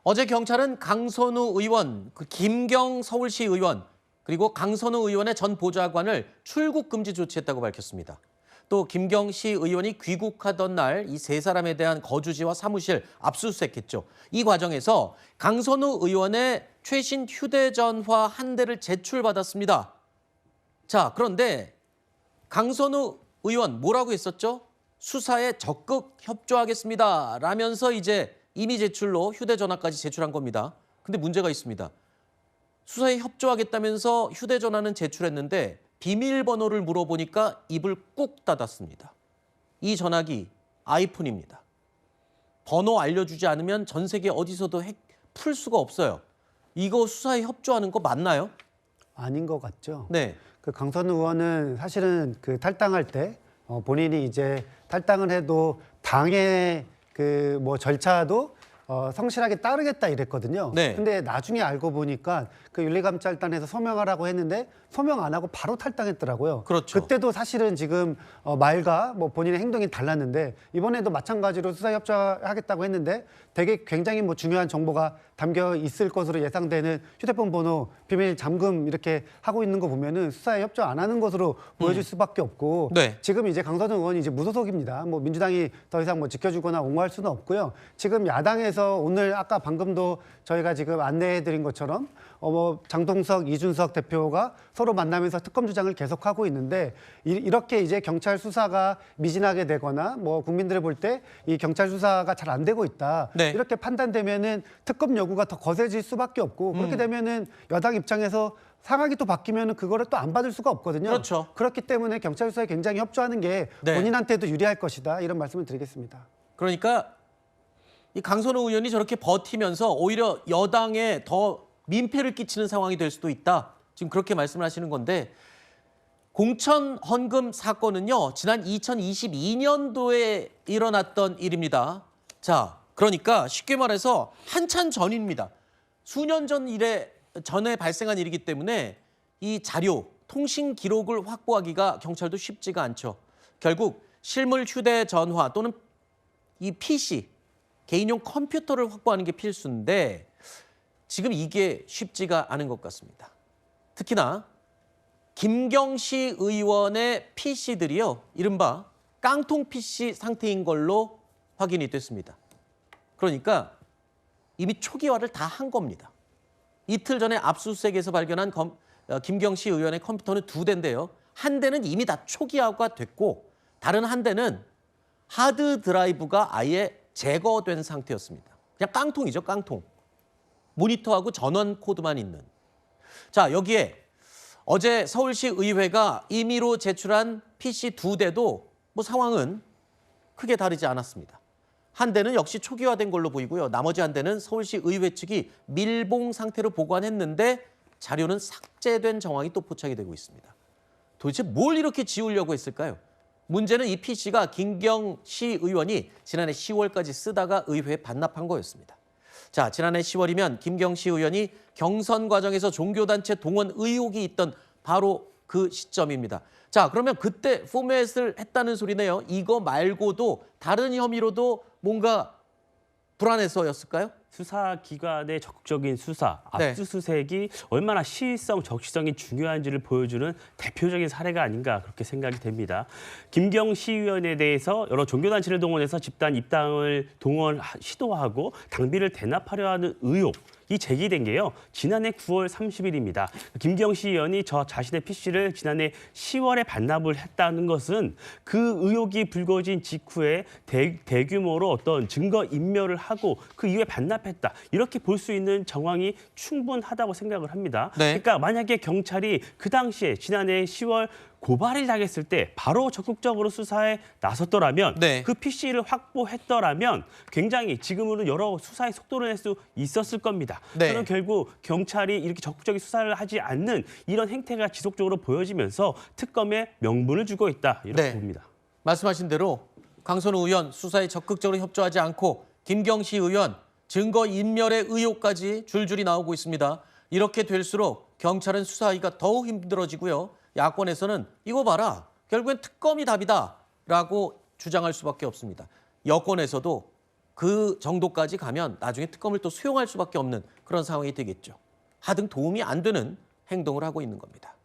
어제 경찰은 강선우 의원, 김경 서울시 의원, 그리고 강선우 의원의 전 보좌관을 출국 금지 조치했다고 밝혔습니다. 또 김경 시 의원이 귀국하던 날 이 세 사람에 대한 거주지와 사무실 압수수색했죠. 이 과정에서 강선우 의원의 최신 휴대전화 한 대를 제출받았습니다. 자, 그런데 강선우 의원 뭐라고 했었죠? 수사에 적극 협조하겠습니다. 라면서 이제 이미 제출로 휴대전화까지 제출한 겁니다. 근데 문제가 있습니다. 수사에 협조하겠다면서 휴대전화는 제출했는데 비밀번호를 물어보니까 입을 꾹 닫았습니다. 이 전화기 아이폰입니다. 번호 알려주지 않으면 전 세계 어디서도 풀 수가 없어요. 이거 수사에 협조하는 거 맞나요? 아닌 것 같죠. 네. 그 강선우 의원은 사실은 그 탈당할 때 본인이 이제 탈당을 해도 당의 그 뭐 절차도 성실하게 따르겠다 이랬거든요. 네. 근데 나중에 알고 보니까 그 윤리감찰단에서 소명하라고 했는데 소명 안 하고 바로 탈당했더라고요. 그렇죠. 그때도 사실은 지금 말과 뭐 본인의 행동이 달랐는데 이번에도 마찬가지로 수사 협조하겠다고 했는데 되게 굉장히 뭐 중요한 정보가 담겨 있을 것으로 예상되는 휴대폰 번호 비밀 잠금 이렇게 하고 있는 거 보면은 수사에 협조 안 하는 것으로 보여질 수밖에 없고 네. 지금 이제 강선우 의원이 이제 무소속입니다. 뭐 민주당이 더 이상 뭐 지켜주거나 옹호할 수는 없고요. 지금 야당에서 오늘 아까 방금도 저희가 지금 안내해드린 것처럼 뭐 장동석, 이준석 대표가 서로 만나면서 특검 주장을 계속하고 있는데 이렇게 이제 경찰 수사가 미진하게 되거나 뭐 국민들이 볼 때 이 경찰 수사가 잘 안 되고 있다. 네. 이렇게 판단되면은 특검 요구가 더 거세질 수밖에 없고 그렇게 되면은 여당 입장에서 상황이 또 바뀌면은 그거를 또 안 받을 수가 없거든요. 그렇죠. 그렇기 때문에 경찰 수사에 굉장히 협조하는 게 네. 본인한테도 유리할 것이다. 이런 말씀을 드리겠습니다. 그러니까 이 강선우 의원이 저렇게 버티면서 오히려 여당에 더 민폐를 끼치는 상황이 될 수도 있다. 지금 그렇게 말씀을 하시는 건데 공천 헌금 사건은요. 지난 2022년도에 일어났던 일입니다. 자, 그러니까 쉽게 말해서 한참 전입니다. 수년 전에 발생한 일이기 때문에 이 자료, 통신 기록을 확보하기가 경찰도 쉽지가 않죠. 결국 실물 휴대전화 또는 이 PC, 개인용 컴퓨터를 확보하는 게 필수인데 지금 이게 쉽지가 않은 것 같습니다. 특히나 김경시 의원의 PC들이요. 이른바 깡통 PC 상태인 걸로 확인이 됐습니다. 그러니까 이미 초기화를 다 한 겁니다. 이틀 전에 압수수색에서 발견한 김경시 의원의 컴퓨터는 2대인데요. 한 대는 이미 다 초기화가 됐고 다른 한 대는 하드 드라이브가 아예 제거된 상태였습니다. 그냥 깡통이죠, 깡통. 모니터하고 전원 코드만 있는. 자, 여기에 어제 서울시 의회가 임의로 제출한 PC 2대도 뭐 상황은 크게 다르지 않았습니다. 한 대는 역시 초기화된 걸로 보이고요. 나머지 한 대는 서울시 의회 측이 밀봉 상태로 보관했는데 자료는 삭제된 정황이 또 포착이 되고 있습니다. 도대체 뭘 이렇게 지우려고 했을까요? 문제는 이 PC가 김경시 의원이 지난해 10월까지 쓰다가 의회에 반납한 거였습니다. 자, 지난해 10월이면 김경시 의원이 경선 과정에서 종교단체 동원 의혹이 있던 바로 그 시점입니다. 자, 그러면 그때 포맷을 했다는 소리네요. 이거 말고도 다른 혐의로도 뭔가 불안해서였을까요? 수사기관의 적극적인 수사, 네. 압수수색이 얼마나 시의성, 적시성이 중요한지를 보여주는 대표적인 사례가 아닌가 그렇게 생각이 됩니다. 김경시 의원에 대해서 여러 종교단체를 동원해서 집단 입당을 시도하고 당비를 대납하려 하는 의혹, 이 제기된 게요. 지난해 9월 30일입니다. 김경시 의원이 자신의 PC를 지난해 10월에 반납을 했다는 것은 그 의혹이 불거진 직후에 대규모로 어떤 증거 인멸을 하고 그 이후에 반납했다. 이렇게 볼 수 있는 정황이 충분하다고 생각을 합니다. 네. 그러니까 만약에 경찰이 그 당시에 지난해 10월 고발을 당했을 때 바로 적극적으로 수사에 나섰더라면 네. 그 PC를 확보했더라면 굉장히 지금으로 여러 수사의 속도를 낼 수 있었을 겁니다. 네. 그럼 결국 경찰이 이렇게 적극적인 수사를 하지 않는 이런 행태가 지속적으로 보여지면서 특검에 명분을 주고 있다 이렇게 네. 봅니다. 말씀하신 대로 강선우 의원 수사에 적극적으로 협조하지 않고 김경시 의원 증거 인멸의 의혹까지 줄줄이 나오고 있습니다. 이렇게 될수록 경찰은 수사하기가 더욱 힘들어지고요. 야권에서는 이거 봐라. 결국엔 특검이 답이다라고 주장할 수밖에 없습니다. 여권에서도 그 정도까지 가면 나중에 특검을 또 수용할 수밖에 없는 그런 상황이 되겠죠. 하등 도움이 안 되는 행동을 하고 있는 겁니다.